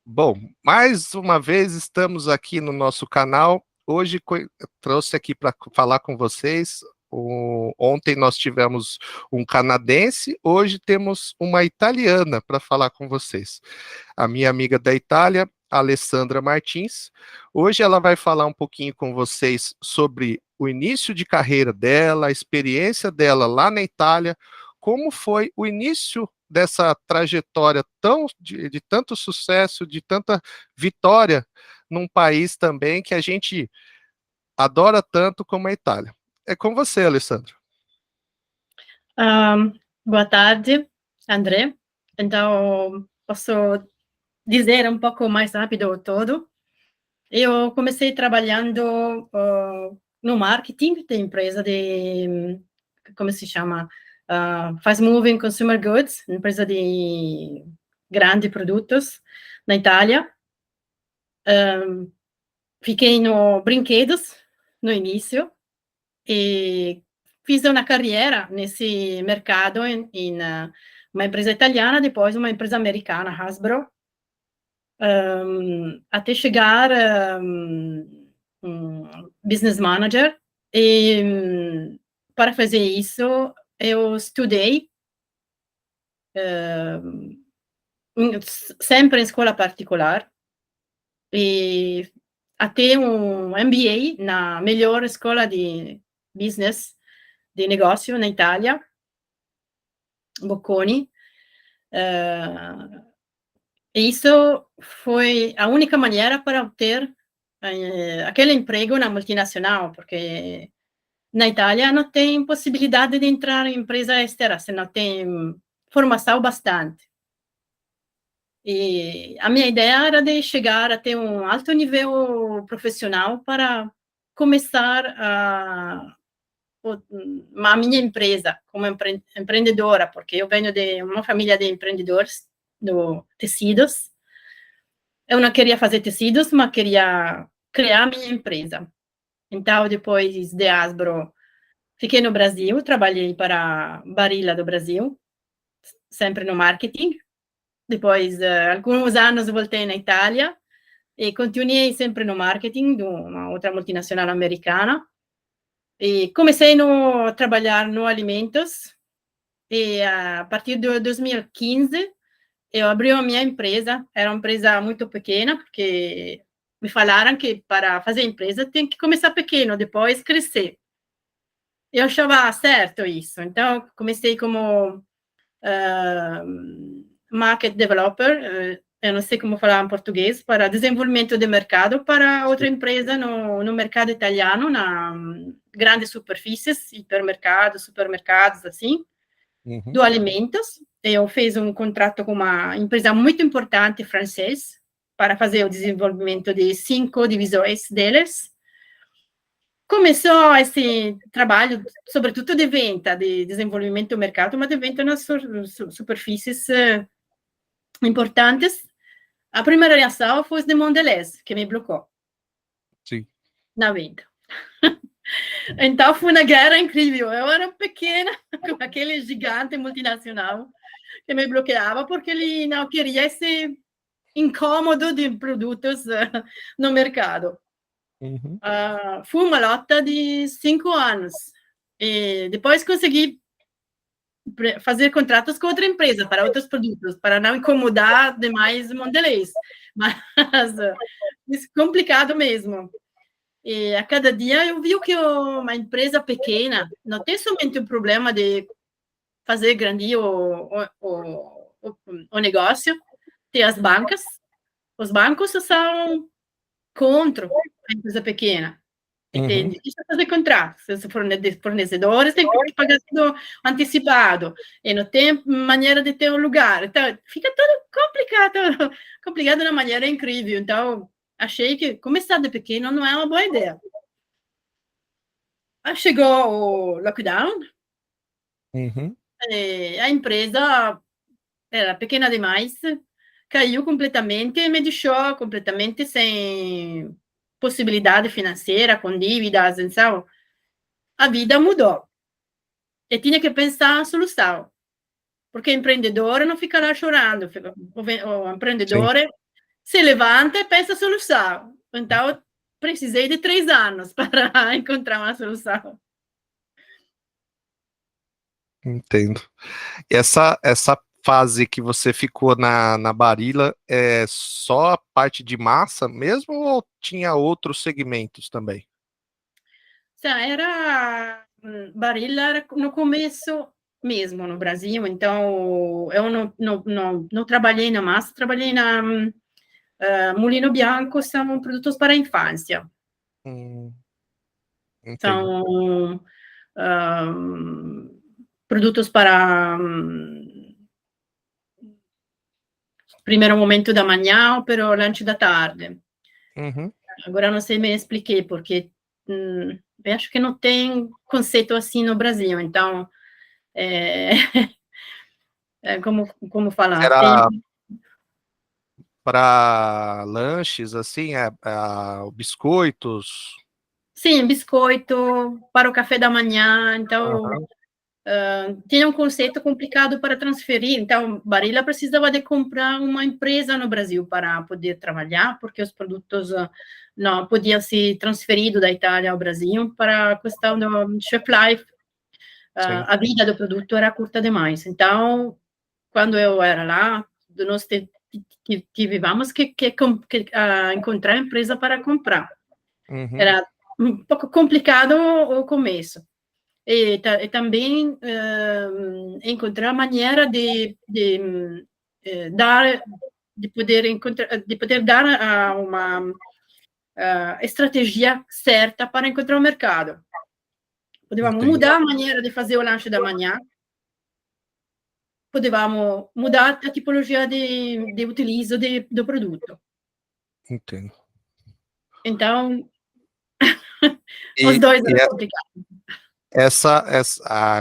Bom, mais uma vez estamos aqui no nosso canal. Hoje trouxe aqui para falar com vocês. Ontem nós tivemos um canadense, hoje temos uma italiana para falar com vocês. A minha amiga da Itália, Alessandra Martins. Hoje ela vai falar um pouquinho com vocês sobre o início de carreira dela, a experiência dela lá na Itália, como foi o início dessa trajetória de tanto sucesso, de tanta vitória num país também que a gente adora tanto como a Itália. É com você, Alessandra. Boa tarde, André. Então, posso dizer um pouco mais rápido todo. Eu comecei trabalhando no marketing da empresa como se chama? Fast Moving Consumer Goods, empresa de grandes produtos na Itália. Fiquei no brinquedos no início e fiz uma carreira nesse mercado em uma empresa italiana, depois uma empresa americana, Hasbro, até chegar business manager. E para fazer isso, eu estudei sempre em escola particular e até um MBA na melhor escola de business, de negócio na Itália, Bocconi. Isso foi a única maneira para obter aquele emprego na multinacional, porque na Itália não tem possibilidade de entrar em empresa externa, se não tem formação bastante. E a minha ideia era de chegar até um alto nível profissional para começar a minha empresa como empreendedora, porque eu venho de uma família de empreendedores do tecidos. Eu não queria fazer tecidos, mas queria criar minha empresa. Então, depois de Hasbro, fiquei no Brasil, trabalhei para a Barilla do Brasil, sempre no marketing. Depois, alguns anos, voltei na Itália e continuei sempre no marketing de uma outra multinacional americana. E comecei a trabalhar no alimentos e a partir de 2015 eu abri a minha empresa. Era uma empresa muito pequena, porque me falaram que para fazer empresa tem que começar pequeno, depois crescer. Eu achava certo isso, então comecei como market developer, eu não sei como falar em português, para desenvolvimento de mercado para outra empresa no mercado italiano, na grandes superfícies, hipermercados, supermercados, assim, do alimentos. Eu fiz um contrato com uma empresa muito importante francesa para fazer o desenvolvimento de 5 divisões deles. Começou esse trabalho, sobretudo de venda, de desenvolvimento do mercado, mas de venda nas superfícies importantes. A primeira reação foi de Mondelez, que me bloqueou. Sim. Na venda. Então, foi uma guerra incrível. Eu era pequena, com aquele gigante multinacional que me bloqueava, porque ele não queria esse incômodo de produtos no mercado. Foi uma luta de 5 anos. E depois consegui fazer contratos com outra empresa para outros produtos, para não incomodar demais Mondelez. Mas é complicado mesmo. E a cada dia eu vi que uma empresa pequena não tem somente o problema de fazer grande o negócio, tem as bancas. Os bancos são contra a empresa pequena. E tem difícil fazer contrato. Se fornecedores, tem que pagar tudo antecipado. E não tem maneira de ter um lugar. Então, fica tudo complicado de uma maneira incrível. Então, achei que começar de pequeno não é uma boa ideia. Aí chegou o lockdown. A empresa era pequena demais, caiu completamente e me deixou completamente sem possibilidade financeira, com dívidas, então a vida mudou. E tinha que pensar na solução, porque o empreendedor não fica lá chorando, o empreendedor se levanta e pensa a solução. Então, precisei de 3 anos para encontrar uma solução. Entendo. Essa fase que você ficou na Barilla é só a parte de massa mesmo ou tinha outros segmentos também? Era Barilla era no começo mesmo no Brasil, então eu não trabalhei na massa, trabalhei na Mulino Bianco, são produtos para a infância. Entendo. São produtos para primeiro momento da manhã, pero lanche da tarde. Uhum. Agora não sei me expliquei, porque eu acho que não tem conceito assim no Brasil, então como falar, tem Era para lanches, assim, biscoitos. sim, biscoito para o café da manhã, então Aham, tinha um conceito complicado para transferir, então Barilla precisava de comprar uma empresa no Brasil para poder trabalhar, porque os produtos não podiam ser transferidos da Itália ao Brasil para a questão do shelf life, sim. a vida do produto era curta demais. Então, quando eu era lá, nós tivemos que encontrar empresa para comprar. Uhum. Era um pouco complicado o começo. E também encontrar a maneira dar, de poder dar uma estratégia certa para encontrar o mercado. Podíamos Entendo, mudar a maneira de fazer o lanche da manhã, podíamos mudar a tipologia de utilizo do produto. entendo. Então, os E, dois e eram complicados.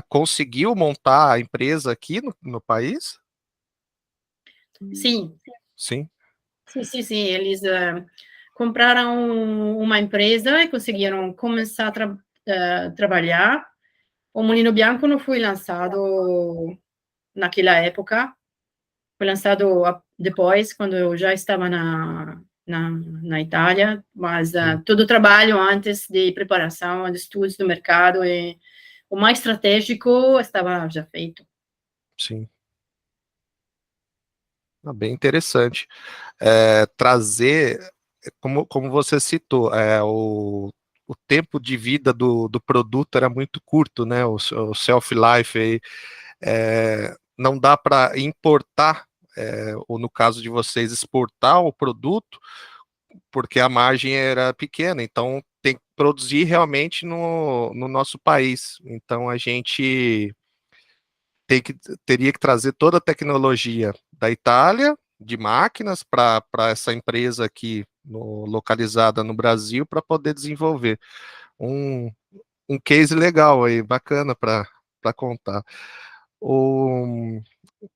conseguiu montar a empresa aqui no país? Sim, Sim. sim. Eles compraram uma empresa e conseguiram começar a trabalhar. O Molino Bianco não foi lançado naquela época, foi lançado depois, quando eu já estava na Itália, mas todo o trabalho antes de preparação, de estudos do mercado e o mais estratégico estava já feito. Sim. Bem interessante. Trazer, como você citou, o tempo de vida do produto era muito curto, né? O shelf-life aí, não dá para importar, ou no caso de vocês, exportar o produto, porque a margem era pequena, então tem que produzir realmente no nosso país. Então a gente teria que trazer toda a tecnologia da Itália, de máquinas, para essa empresa aqui localizada no Brasil, para poder desenvolver um, um case legal aí, bacana para contar. O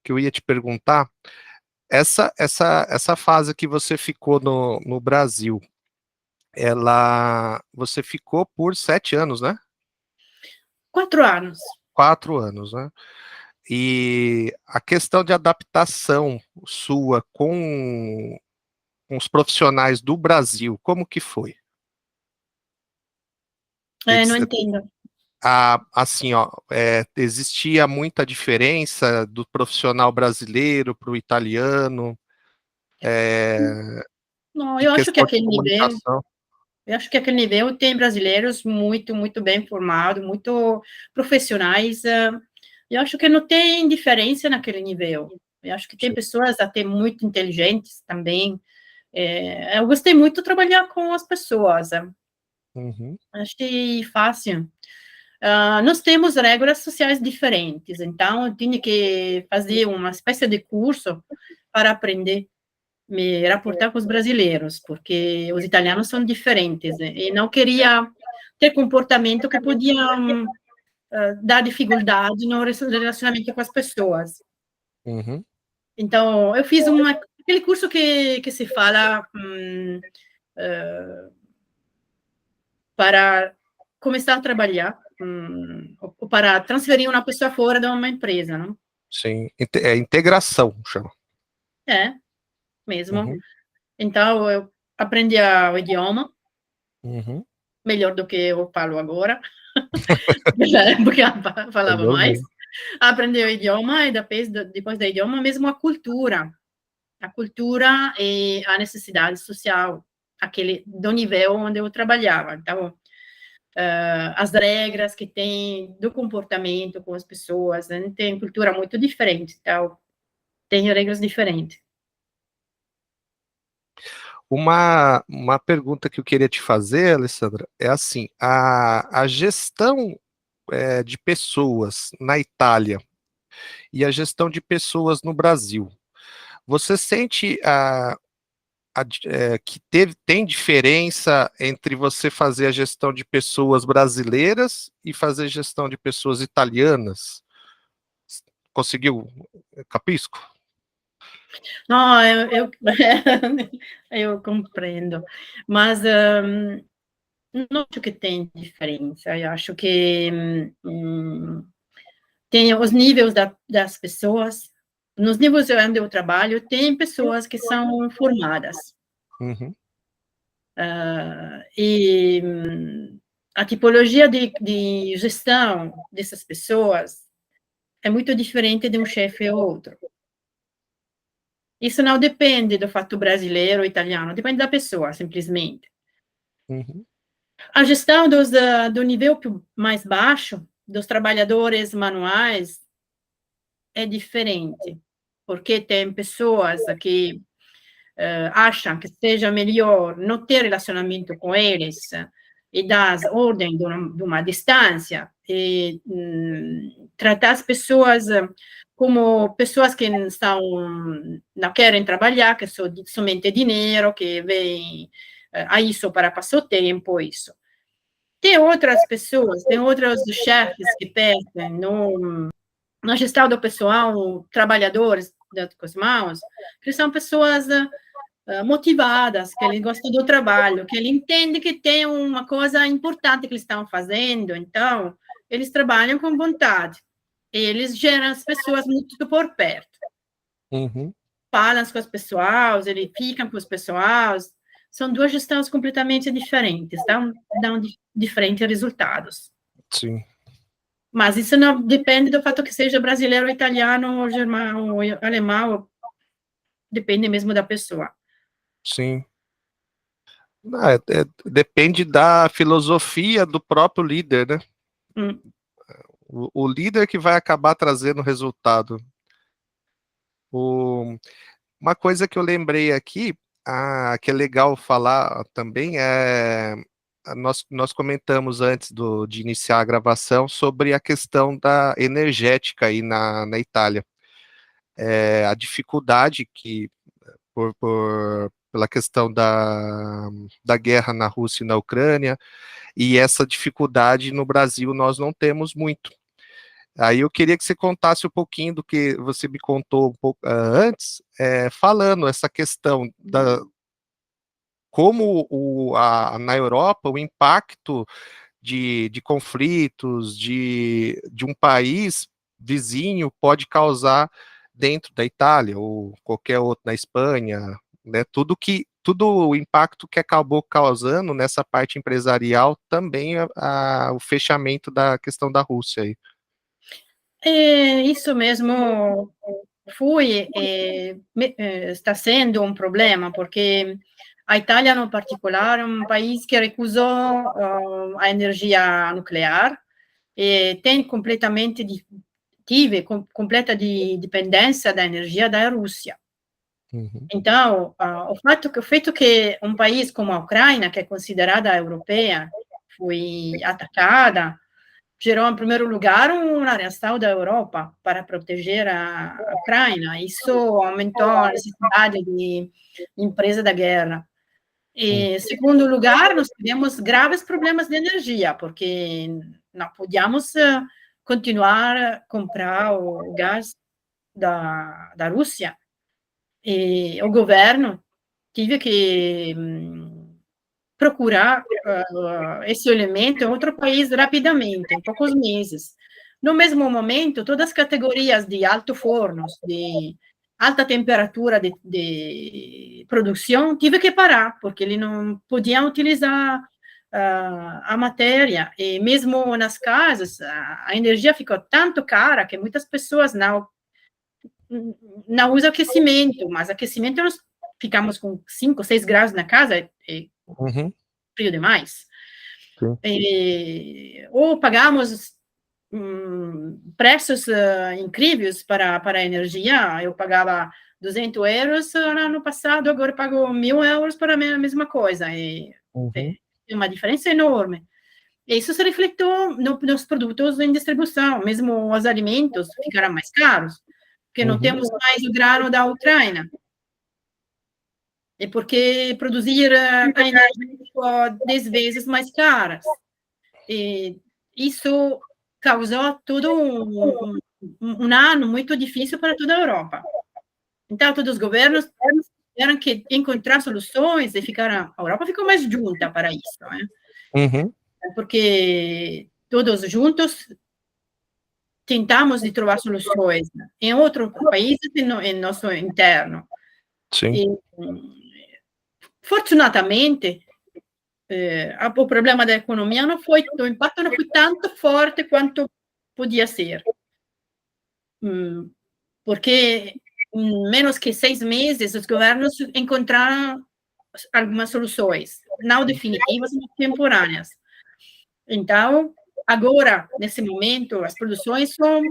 que eu ia te perguntar, essa fase que você ficou no Brasil, você ficou por 7 anos, né? 4 anos. 4 anos, né? E a questão de adaptação sua com os profissionais do Brasil, como que foi? Não Eles, entendo. assim, ó, existia muita diferença do profissional brasileiro para o italiano, Não, de questão de comunicação. eu acho que aquele nível tem brasileiros muito bem formados, muito profissionais. Eu acho que não tem diferença naquele nível. Eu acho que tem pessoas até muito inteligentes também. Eu gostei muito de trabalhar com as pessoas. Uhum, Achei fácil. Nós temos regras sociais diferentes, então eu tinha que fazer uma espécie de curso para aprender me rapportar com os brasileiros, porque os italianos são diferentes, né? E não queria ter comportamento que podia dar dificuldade no relacionamento com as pessoas. uhum, Então, eu fiz aquele curso que se fala para começar a trabalhar, ou para transferir uma pessoa fora de uma empresa, não? sim, integração, chama. É, mesmo. Uhum, Então, eu aprendi o idioma, Uhum. melhor do que eu falo agora, na época eu falava Melhor mais. mesmo. Aprendi o idioma e depois do idioma, mesmo a cultura e a necessidade social, aquele do nível onde eu trabalhava. Então, as regras que tem do comportamento com as pessoas, né? Tem cultura muito diferente, então tem regras diferentes. Uma pergunta que eu queria te fazer, Alessandra, é assim, a gestão de pessoas na Itália e a gestão de pessoas no Brasil, você sente que tem diferença entre você fazer a gestão de pessoas brasileiras e fazer gestão de pessoas italianas? Conseguiu? Capisco? Não, eu compreendo, mas não acho que tem diferença. Eu acho que tem os níveis das pessoas. Nos níveis onde eu trabalho, tem pessoas que são formadas. Uhum, E a tipologia de gestão dessas pessoas é muito diferente de um chefe ou outro. Isso não depende do fato brasileiro ou italiano, depende da pessoa, simplesmente. uhum, A gestão do nível mais baixo, dos trabalhadores manuais, é diferente, porque tem pessoas que acham que seja melhor não ter relacionamento com eles e dar ordem de uma distância e tratar as pessoas como pessoas que não querem trabalhar, que são somente dinheiro, que vêm a isso para passar o tempo, isso. Tem outras pessoas, tem outros chefes que pensam na gestão do pessoal, trabalhadores com as mãos, que são pessoas motivadas, que eles gostam do trabalho, que ele entende que tem uma coisa importante que eles estão fazendo, então eles trabalham com vontade. Eles geram as pessoas muito por perto. uhum, Falam com as pessoas, eles ficam com as pessoas. São duas gestões completamente diferentes, dão diferentes resultados. sim, Mas isso não depende do fato que seja brasileiro, italiano, ou germano, ou alemão, depende mesmo da pessoa. sim. Depende da filosofia do próprio líder, né? Hum. O líder que vai acabar trazendo o resultado. O, uma coisa que eu lembrei aqui, que é legal falar também, nós comentamos antes de iniciar a gravação sobre a questão da energética aí na Itália. A dificuldade que, pela questão da guerra na Rússia e na Ucrânia, e essa dificuldade no Brasil nós não temos muito. Aí eu queria que você contasse um pouquinho do que você me contou um pouco antes, falando essa questão da como na Europa o impacto de conflitos de um país vizinho pode causar dentro da Itália ou qualquer outro na Espanha, né? Tudo o impacto que acabou causando nessa parte empresarial também o fechamento da questão da Rússia aí. É, isso mesmo está sendo um problema, porque a Itália, no particular, é um país que recusou a energia nuclear e tem tive completa dependência da energia da Rússia. Uhum, Então, o feito que um país como a Ucrânia, que é considerada europeia, foi atacada, gerou, em primeiro lugar, uma reação da Europa para proteger a Ucrânia. Isso aumentou a necessidade de empresa da guerra. uhum, E, em segundo lugar, nós tivemos graves problemas de energia, porque não podíamos continuar a comprar o gás da Rússia. E o governo tive que procurar esse elemento em outro país rapidamente, em poucos meses. No mesmo momento, todas as categorias de alto fornos, de alta temperatura de produção, tive que parar, porque ele não podia utilizar a matéria, e mesmo nas casas, a energia ficou tanto cara que muitas pessoas não usam aquecimento, mas aquecimento nós ficamos com 5, 6 graus na casa, é frio demais. Ou pagamos preços incríveis para a energia. Eu pagava 200 euros no ano passado, agora eu pago 1.000 euros para a mesma coisa. É uma diferença enorme. E isso se refletiu nos produtos em distribuição, mesmo os alimentos ficaram mais caros, porque não temos mais o grano da Ucrânia. É porque produzir a energia ficou 10 vezes mais cara. E isso causou todo um ano muito difícil para toda a Europa. Então, todos os governos tiveram que encontrar soluções e a Europa ficou mais junta para isso, né? Porque todos juntos tentamos de trovar soluções em outros países e em nosso interno. Sim. E, fortunatamente, o problema da economia o impacto não foi tanto forte quanto podia ser. Porque em menos que 6 meses, os governos encontraram algumas soluções, não definitivas, mas temporâneas. Então, agora, nesse momento, as produções são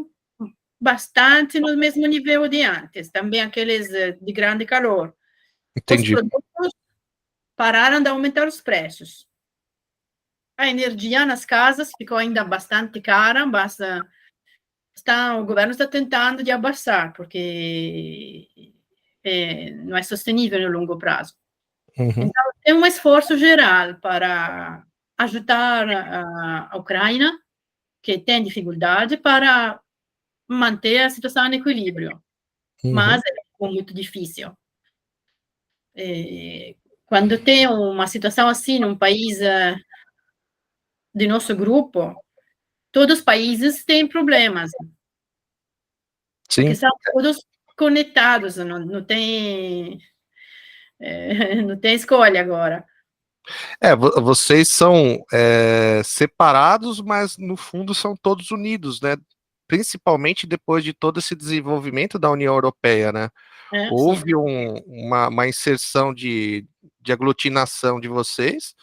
bastante no mesmo nível de antes, também aqueles de grande calor. Entendi. Os produtos pararam de aumentar os preços. A energia nas casas ficou ainda bastante cara, o governo está tentando de abaixar, porque não é sustentável no longo prazo. Então, tem um esforço geral para ajudar a Ucrânia, que tem dificuldade, para manter a situação em equilíbrio. Mas é muito difícil. Quando tem uma situação assim num país de nosso grupo, todos os países têm problemas. Sim. Porque são todos conectados, não tem escolha agora. Vocês são separados, mas no fundo são todos unidos, né? Principalmente depois de todo esse desenvolvimento da União Europeia, né? Houve uma inserção de aglutinação de vocês,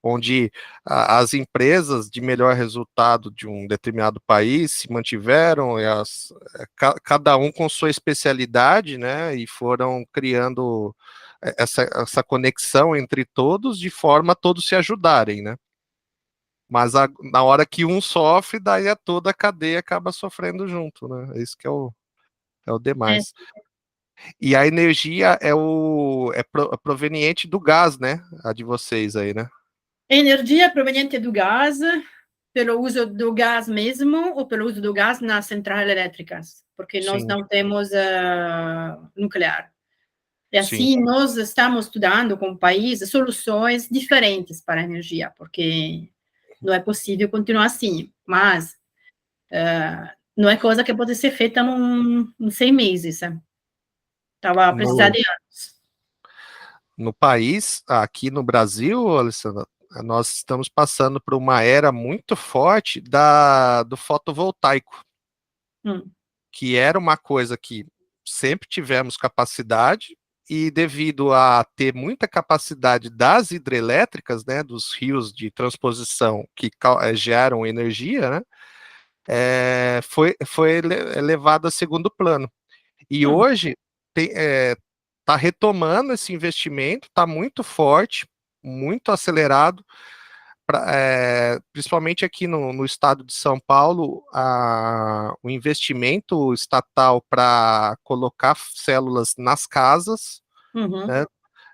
onde as empresas de melhor resultado de um determinado país se mantiveram, e cada um com sua especialidade, né? E foram criando essa conexão entre todos, de forma a todos se ajudarem, né? Mas na hora que um sofre, daí toda a cadeia acaba sofrendo junto, né? Isso que é o demais. E a energia é proveniente do gás, né? A de vocês aí, né? Energia proveniente do gás, pelo uso do gás mesmo, ou pelo uso do gás nas centrais elétricas, porque nós não temos nuclear. E assim, nós estamos estudando com o país soluções diferentes para a energia, porque não é possível continuar assim. Mas não é coisa que pode ser feita em 6 meses. Estava a precisar de anos. No país, aqui no Brasil, Alessandra, nós estamos passando por uma era muito forte do fotovoltaico, que era uma coisa que sempre tivemos capacidade, e devido a ter muita capacidade das hidrelétricas, né, dos rios de transposição que geram energia, né, foi levado a segundo plano. E hoje está retomando esse investimento, está muito forte, muito acelerado, principalmente aqui no estado de São Paulo, o investimento estatal para colocar células nas casas, né,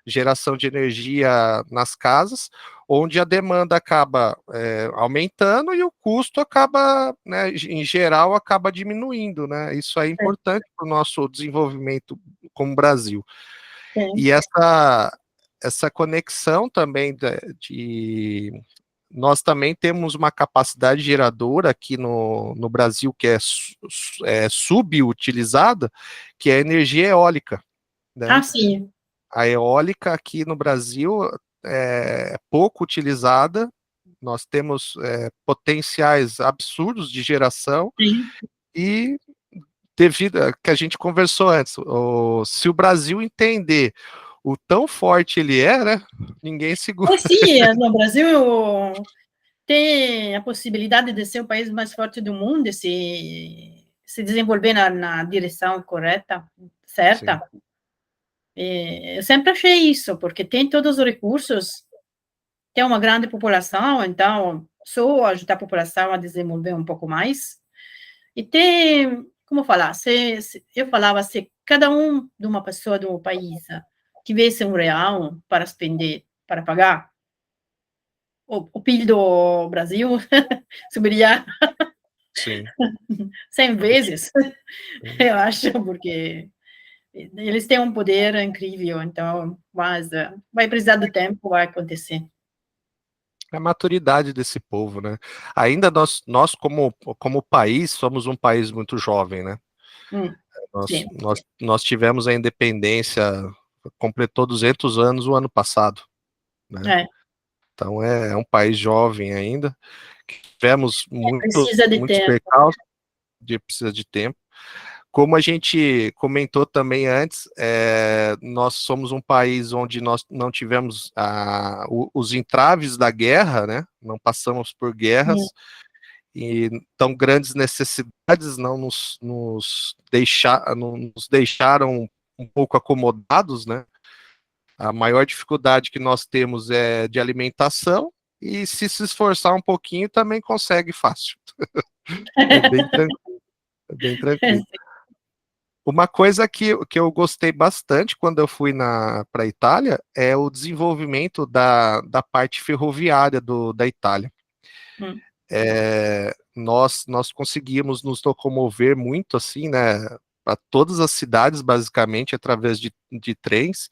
geração de energia nas casas, onde a demanda acaba aumentando e o custo acaba, né, em geral, acaba diminuindo, né? Isso é importante para o nosso desenvolvimento como Brasil. E essa conexão também nós também temos uma capacidade geradora aqui no Brasil que é subutilizada, que é a energia eólica, né? Ah, sim, A eólica aqui no Brasil é pouco utilizada, nós temos potenciais absurdos de geração, sim. e devido a que a gente conversou antes, se o Brasil entender o tão forte ele é, né, ninguém segura. Sim, no Brasil tem a possibilidade de ser o país mais forte do mundo se desenvolver na direção correta, Sim, certa. Eu sempre achei isso, porque tem todos os recursos, tem uma grande população, então só ajudar a população a desenvolver um pouco mais. E tem, como falar, eu falava, se cada de uma pessoa do país tivesse R$ 1 para spender, para pagar, o PIB do Brasil subiria sim. 100 vezes, eu acho, porque eles têm um poder incrível, então, mas vai precisar do tempo, vai acontecer. É a maturidade desse povo, né? Ainda nós como país, somos um país muito jovem, né? Sim, Nós tivemos a independência, completou 200 anos o ano passado, né? é, Então é um país jovem ainda. Tivemos precisa de muitos tempo. percalços, precisa de tempo. Como a gente comentou também antes, nós somos um país onde nós não tivemos os entraves da guerra, né? Não passamos por guerras, e tão grandes necessidades não nos deixaram um pouco acomodados, né? A maior dificuldade que nós temos é de alimentação, e se esforçar um pouquinho também consegue fácil. É bem tranquilo, é bem tranquilo. Uma coisa que eu gostei bastante quando eu fui para a Itália é o desenvolvimento da parte ferroviária da Itália. Hum, Nós conseguimos nos locomover muito assim, né, para todas as cidades, basicamente, através de trens,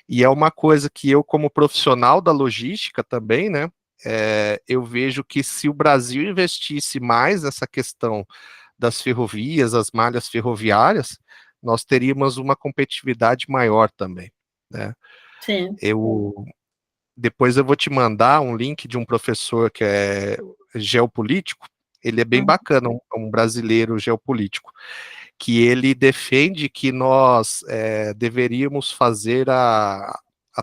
e é uma coisa que eu, como profissional da logística também, né, eu vejo que se o Brasil investisse mais nessa questão das ferrovias, as malhas ferroviárias, nós teríamos uma competitividade maior também, né? sim. Eu Depois eu vou te mandar um link de um professor que é geopolítico. Ele é bem Hum, bacana, um brasileiro geopolítico, que ele defende que nós deveríamos fazer a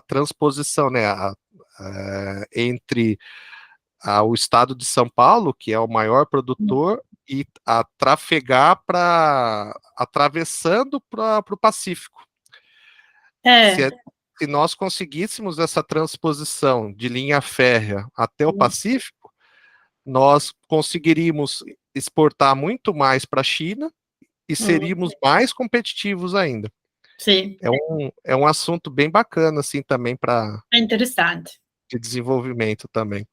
transposição, né, entre o estado de São Paulo, que é o maior produtor, e a trafegar para atravessando para o Pacífico. É, Se, se nós conseguíssemos essa transposição de linha férrea até o Pacífico, nós conseguiríamos exportar muito mais para a China e hum, seríamos mais competitivos ainda. sim, É um assunto bem bacana, assim, também para é interessante. de desenvolvimento também.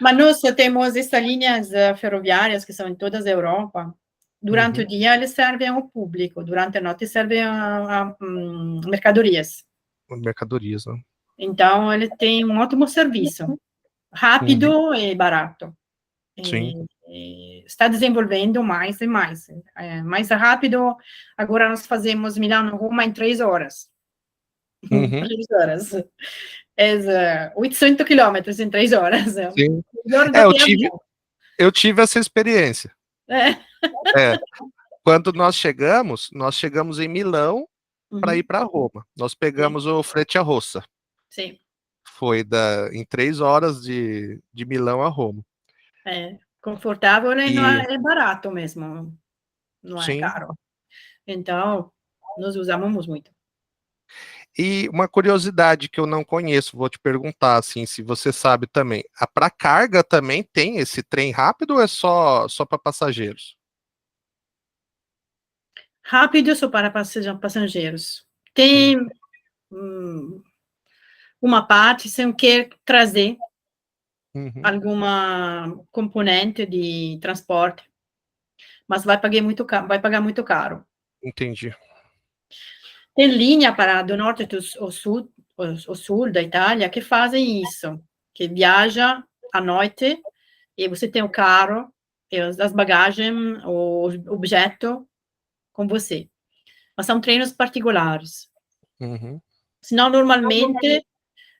Mas nós temos essas linhas ferroviárias que são em toda a Europa. Durante o Uhum. dia eles servem ao público, durante a noite servem a mercadorias. Mercadorias, né? Então ele tem um ótimo serviço, Uhum. rápido e barato. Sim. E está desenvolvendo mais e mais. Mais rápido, agora nós fazemos Milão-Roma em 3 horas. Uhum. 3 horas. É 800 quilômetros em 3 horas. Sim. Melhor do Eu que tive, avião. eu tive essa experiência. É. É, quando nós chegamos em Milão para ir Uhum. para Roma. Nós Sim, pegamos o Frecciarossa. sim. Foi em 3 horas de Milão a Roma. É confortável e não E é barato mesmo, não é sim. caro. Então, nós usamos muito. E uma curiosidade que eu não conheço, vou te perguntar assim, se você sabe também. Para carga também tem esse trem rápido ou é só para passageiros? Rápido só para passageiros. Hum. Tem uma parte, se eu quer trazer Uhum. alguma componente de transporte, mas vai pagar muito caro. Entendi. Tem linha para do norte ao sul da Itália que fazem isso, que viaja à noite, e você tem o carro, e as bagagens, o objeto com você. Mas são treinos particulares. Uhum. Senão, normalmente,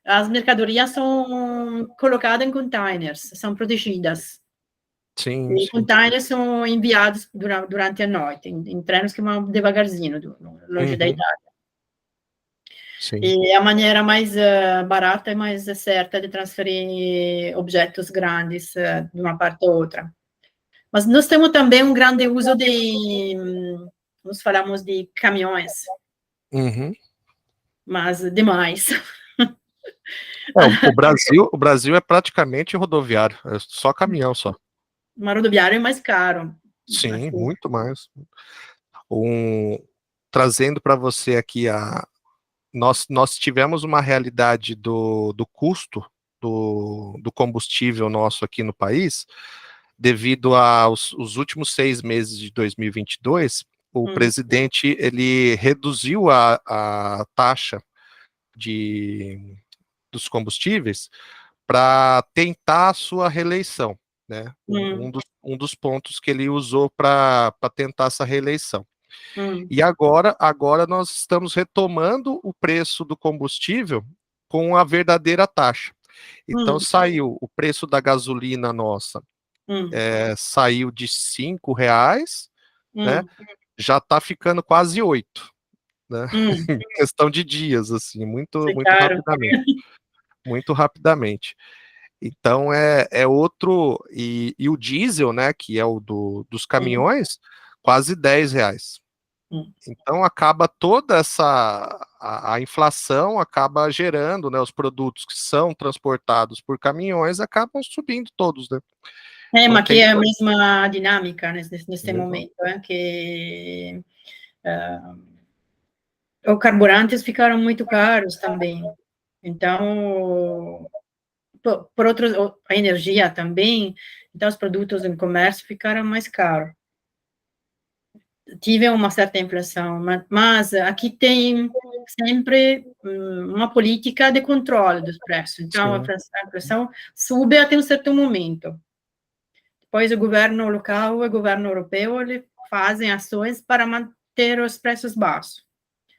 as mercadorias são colocadas em containers, são protegidas. Sim, E sim. containers são enviados durante a noite, em treinos que vão devagarzinho, longe da Uhum. Itália. Sim. E é a maneira mais barata e mais certa de transferir objetos grandes de uma parte a outra. Mas nós temos também um grande uso de, nós falamos de caminhões, Uhum. mas demais. O Brasil é praticamente rodoviário, é só caminhão só. Uma rodoviária é mais caro. Sim, Assim. muito mais. Um, Trazendo para você aqui nós tivemos uma realidade do custo do combustível nosso aqui no país, devido aos os últimos 6 meses de 2022, o Hum, presidente ele reduziu a taxa de, dos combustíveis para tentar a sua reeleição, né? hum, Um dos pontos que ele usou para tentar essa reeleição. hum, E agora nós estamos retomando o preço do combustível com a verdadeira taxa. Então hum, saiu o preço da gasolina nossa, hum, saiu de R$ 5, né? hum, Já está ficando quase 8, né? hum. Em questão de dias, assim, muito Isso é muito caro. rapidamente, muito rapidamente. Então é outro e o diesel, né? Que é o dos Hum, caminhões, quase R$ 10. hum. Então acaba toda a inflação acaba gerando, né, os produtos que são transportados por caminhões acabam subindo todos, né? É, Então mas aqui tem é a mesma dinâmica nesse mesmo. momento, que os carburantes ficaram muito caros também. Então, por outro, a energia também, então os produtos em comércio ficaram mais caros. Tive uma certa inflação, mas aqui tem sempre uma política de controle dos preços. Então, Sim. a inflação sube até um certo momento. Depois, o governo local e o governo europeu ele fazem ações para manter os preços baixos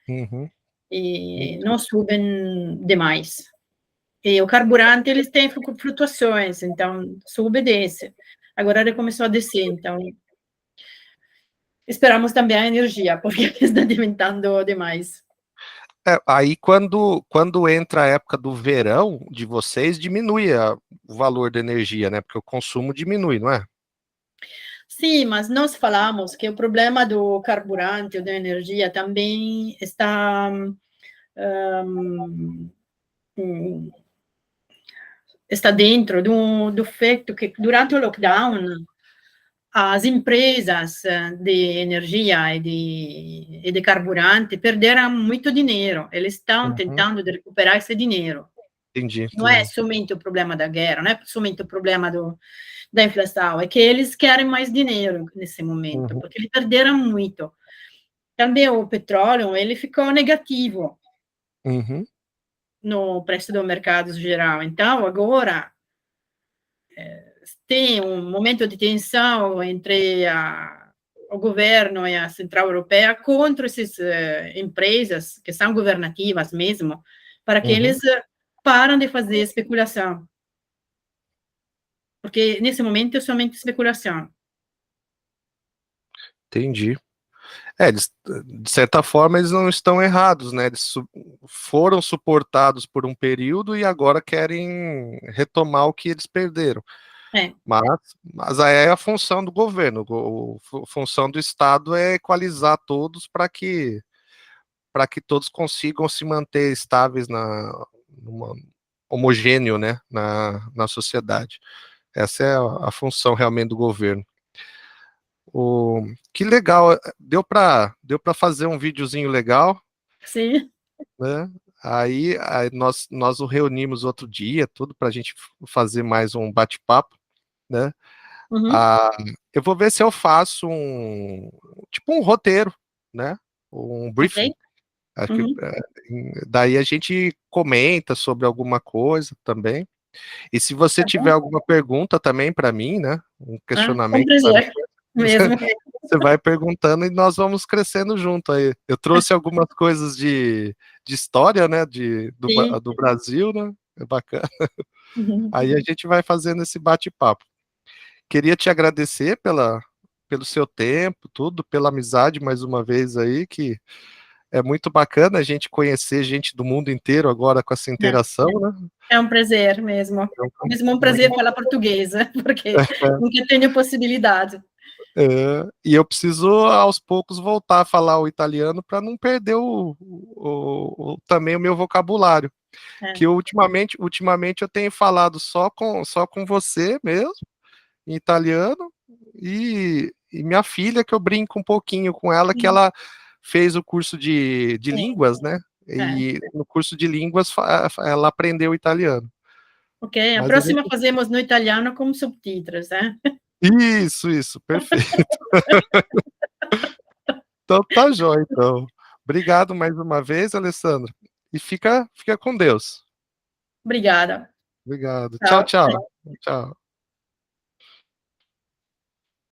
Uhum. e não subem demais. E o carburante, eles têm flutuações, então sube e desce. Agora ele começou a descer, então esperamos também a energia, porque está aumentando demais. Aí quando entra a época do verão de vocês, diminui o valor da energia, né? Porque o consumo diminui, não é? Sim, mas nós falamos que o problema do carburante ou da energia também um, está dentro do fato que durante o lockdown as empresas de energia e de carburante perderam muito dinheiro. Eles estão Uhum. tentando de recuperar esse dinheiro. Entendi, Não é entendi. somente o problema da guerra, não é somente o problema da inflação, é que eles querem mais dinheiro nesse momento, Uhum. porque eles perderam muito. Também o petróleo, ele ficou negativo Uhum. no preço do mercado geral. Então, agora, tem um momento de tensão entre o governo e a Central Europeia contra essas empresas que são governativas mesmo, para que Uhum. eles param de fazer especulação, porque nesse momento é somente especulação. Entendi. Eles, de certa forma, eles não estão errados, né? Eles foram suportados por um período e agora querem retomar o que eles perderam. É, Mas, mas aí é a função do governo, a função do Estado é equalizar todos para que todos consigam se manter estáveis numa, homogêneo, né, na sociedade. Essa é a função realmente do governo. Que legal, deu para fazer um videozinho legal, sim. né? Aí nós o reunimos outro dia, tudo para a gente fazer mais um bate-papo, né? Uhum. Ah, eu vou ver se eu faço tipo um roteiro, né? Um Ok. briefing. Acho que Uhum. daí a gente comenta sobre alguma coisa também. E se você Tá tiver bom? alguma pergunta também para mim, né, um Com questionamento para mim, prazer, mesmo. você vai perguntando e nós vamos crescendo junto aí. Eu trouxe algumas coisas de história, né, Sim. do Brasil, né, é bacana. Uhum. Aí a gente vai fazendo esse bate-papo. Queria te agradecer pelo seu tempo, tudo, pela amizade mais uma vez aí, que é muito bacana a gente conhecer gente do mundo inteiro agora com essa interação, né. É um prazer mesmo. Então, Mesmo um muito prazer falar português, porque nunca tenho possibilidade. e eu preciso aos poucos voltar a falar o italiano para não perder também o meu vocabulário, É. que ultimamente eu tenho falado só com você mesmo, em italiano, e minha filha que eu brinco um pouquinho com ela, que ela fez o curso de Sim, línguas, né, é. e no curso de línguas ela aprendeu italiano. Ok, a Mas a próxima gente fazemos no italiano com subtítulos, né? isso, perfeito. Então tá jóia então. Obrigado mais uma vez, Alessandro, e fica com Deus. Obrigada. Obrigado. Tchau, Tchau. tchau. Tchau.